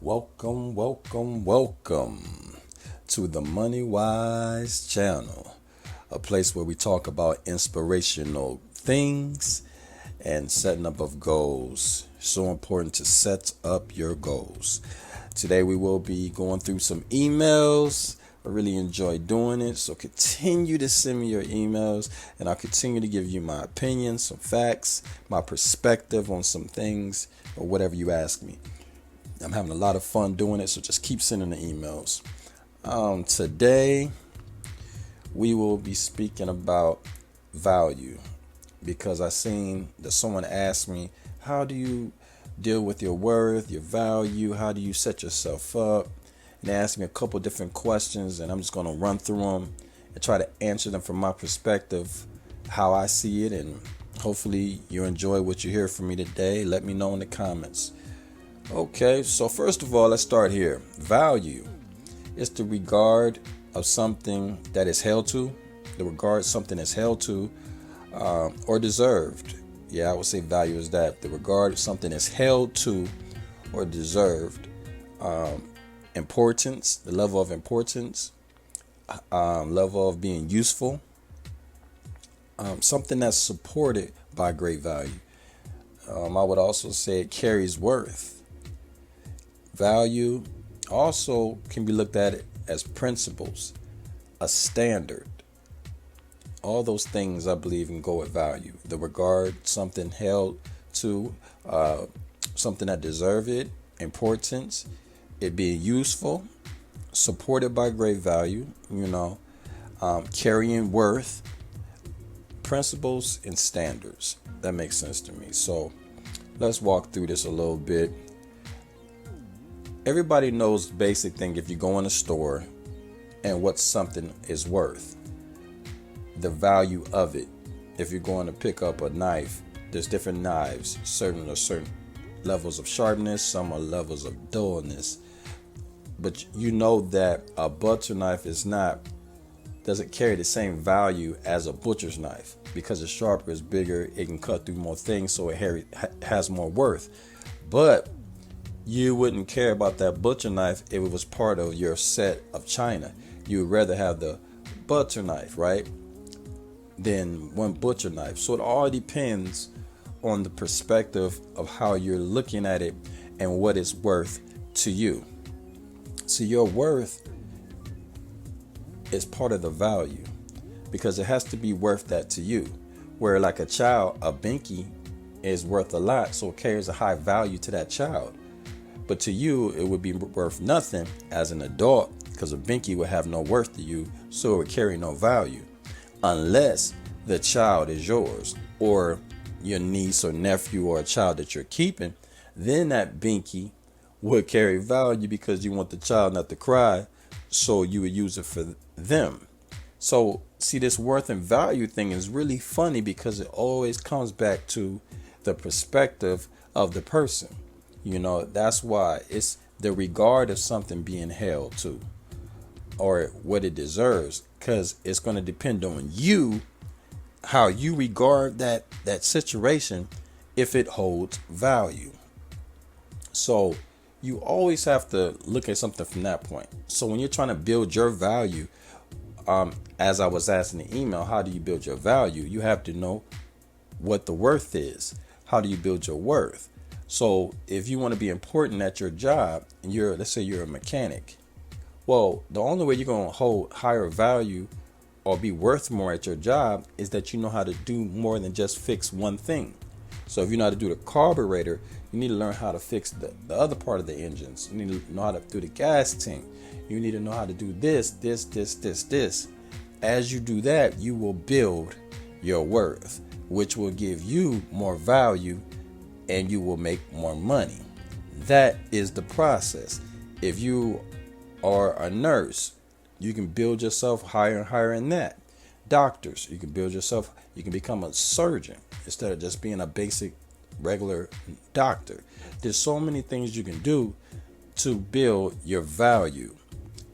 Welcome to the MoneyWise Channel, a place where we talk about inspirational things and setting up of goals. So important to set up your goals. Today we will be going through some emails. I really enjoy doing it, so continue to send me your emails and I'll continue to give you my opinions, some facts, my perspective on some things or whatever you ask me. I'm having a lot of fun doing it, so just keep sending the emails. Today, we will be speaking about value because I seen that someone asked me, how do you deal with your worth, your value? How do you set yourself up? And they asked me a couple different questions, and I'm just going to run through them and try to answer them from my perspective, how I see it, and hopefully you enjoy what you hear from me today. Let me know in the comments. Okay, so first of all, let's start here. Value is the regard of something that is held to, the regard something is held to or deserved. Yeah, I would say value is that. The regard of something is held to or deserved. Importance, the level of importance, level of being useful. Something that's supported by great value. I would also say it carries worth. Value also can be looked at as principles, a standard. All those things I believe can go with value. The regard, something held to, something that deserves it, importance, it being useful, supported by great value, carrying worth, principles and standards. That makes sense to me. So let's walk through this a little bit. Everybody knows the basic thing if you go in a store and what something is worth, the value of it. If you're going to pick up a knife, there's different knives. Certain levels of sharpness, some are levels of dullness. But you know that a butter knife doesn't carry the same value as a butcher's knife because it's sharper, it's bigger, it can cut through more things, so it has more worth. But you wouldn't care about that butcher knife if it was part of your set of china. You would rather have the butter knife, right, than one butcher knife. So it all depends on the perspective of how you're looking at it and what it's worth to you. So your worth is part of the value because it has to be worth that to you. Where like a child, a binky is worth a lot, so it carries a high value to that child. But to you, it would be worth nothing as an adult because a binky would have no worth to you, so it would carry no value. Unless the child is yours or your niece or nephew or a child that you're keeping, then that binky would carry value because you want the child not to cry, so you would use it for them. So see, this worth and value thing is really funny because it always comes back to the perspective of the person. That's why it's the regard of something being held to or what it deserves, because it's going to depend on you, how you regard that situation, if it holds value. So you always have to look at something from that point. So when you're trying to build your value, as I was asking the email, how do you build your value? You have to know what the worth is. How do you build your worth? So if you want to be important at your job and let's say you're a mechanic, well, the only way you're going to hold higher value or be worth more at your job is that you know how to do more than just fix one thing. So if you know how to do the carburetor, you need to learn how to fix the other part of the engines. You need to know how to do the gas tank. You need to know how to do this. As you do that, you will build your worth, which will give you more value and you will make more money. That is the process. If you are a nurse, you can build yourself higher and higher in that. Doctors, you can become a surgeon instead of just being a basic regular doctor. There's so many things you can do to build your value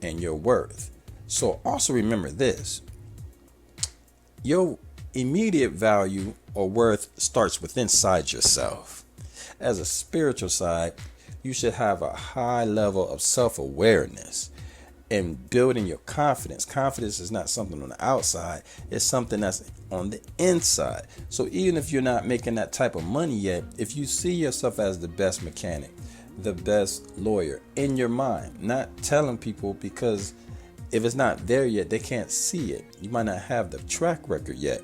and your worth. So also remember this: your immediate value or worth starts within inside yourself. As a spiritual side, You should have a high level of self-awareness and building your confidence. Confidence is not something on the outside. It's something that's on the inside. So even if you're not making that type of money yet, if you see yourself as the best mechanic, the best lawyer in your mind, not telling people, because if it's not there yet, they can't see it. You might not have the track record yet.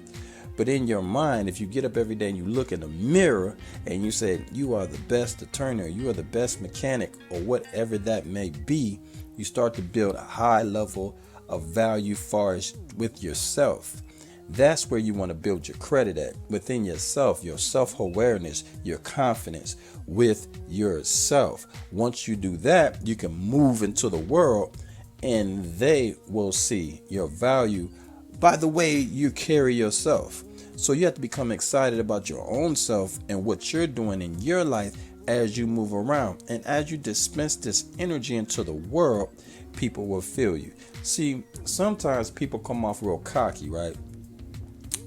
But in your mind, if you get up every day and you look in the mirror and you say you are the best attorney, or you are the best mechanic, or whatever that may be, you start to build a high level of value far as with yourself. That's where you want to build your credit at, within yourself, your self-awareness, your confidence with yourself. Once you do that, you can move into the world and they will see your value by the way you carry yourself. So you have to become excited about your own self and what you're doing in your life as you move around. And as you dispense this energy into the world, people will feel you. See, sometimes people come off real cocky, right?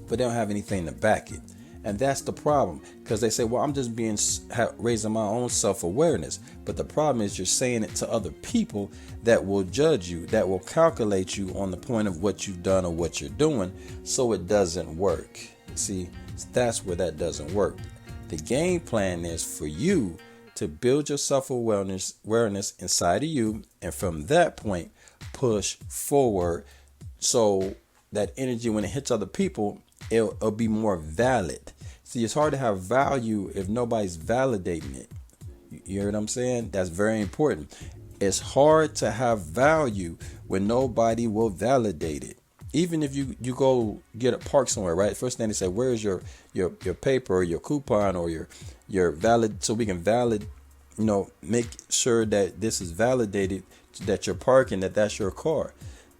But they don't have anything to back it. And that's the problem, because they say, well, I'm just raising my own self-awareness. But the problem is you're saying it to other people that will judge you, that will calculate you on the point of what you've done or what you're doing. So it doesn't work. See, that's where that doesn't work. The game plan is for you to build your self-awareness inside of you. And from that point, push forward. So that energy, when it hits other people, it'll be more valid. See, it's hard to have value if nobody's validating it. You hear what I'm saying? That's very important. It's hard to have value when nobody will validate it. Even if you go get a park somewhere, right? First thing they say, where's your paper or your coupon or your valid, so we can make sure that this is validated, that you're parking, that's your car.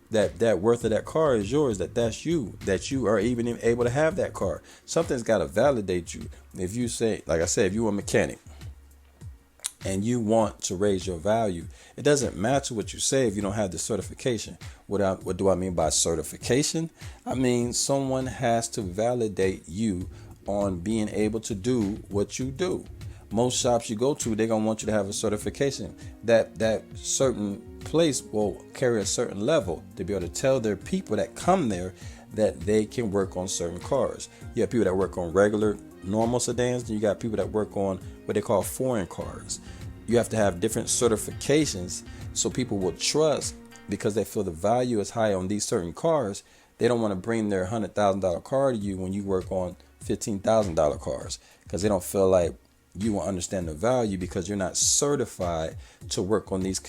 That worth of that car is yours, that's you, that you are even able to have that car. Something's got to validate you. If you say, like I said, if you're a mechanic and you want to raise your value, it doesn't matter what you say if you don't have the certification. What do I mean by certification? I mean, someone has to validate you on being able to do what you do. Most shops you go to, they're going to want you to have a certification. That certain place will carry a certain level to be able to tell their people that come there that they can work on certain cars. You have people that work on regular, normal sedans, and you got people that work on what they call foreign cars. You have to have different certifications so people will trust, because they feel the value is high on these certain cars. They don't want to bring their $100,000 car to you when you work on $15,000 cars, because they don't feel like you will understand the value, because you're not certified to work on these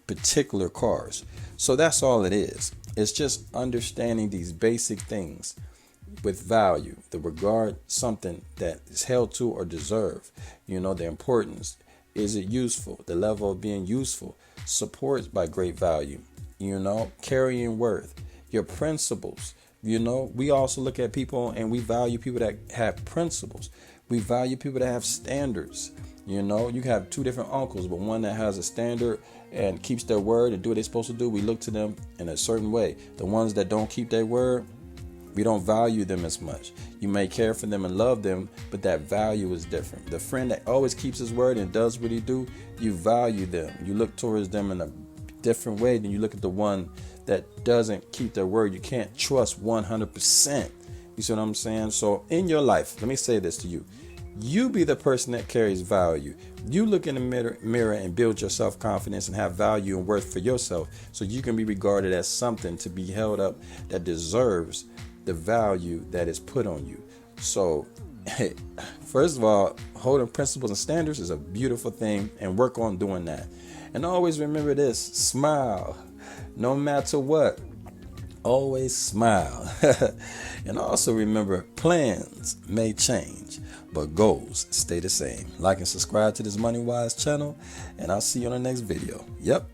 particular cars. So that's all it is. It's just understanding these basic things with value, the regard, something that is held to or deserved, the importance. Is it useful? The level of being useful, supports by great value, carrying worth, your principles. We also look at people and we value people that have principles. We value people that have standards. You can have two different uncles, but one that has a standard and keeps their word and do what they're supposed to do, we look to them in a certain way. The ones that don't keep their word, we don't value them as much. You may care for them and love them, but that value is different. The friend that always keeps his word and does what he do, you value them. You look towards them in a different way than you look at the one that doesn't keep their word. You can't trust 100%. You see what I'm saying? So in your life, let me say this to you. You be the person that carries value. You look in the mirror and build your self-confidence and have value and worth for yourself, so you can be regarded as something to be held up that deserves the value that is put on you. So, first of all, holding principles and standards is a beautiful thing, and work on doing that. And always remember this: smile, no matter what. Always smile. And also remember, plans may change, but goals stay the same. Like and subscribe to this MoneyWise channel, and I'll see you on the next video. Yep.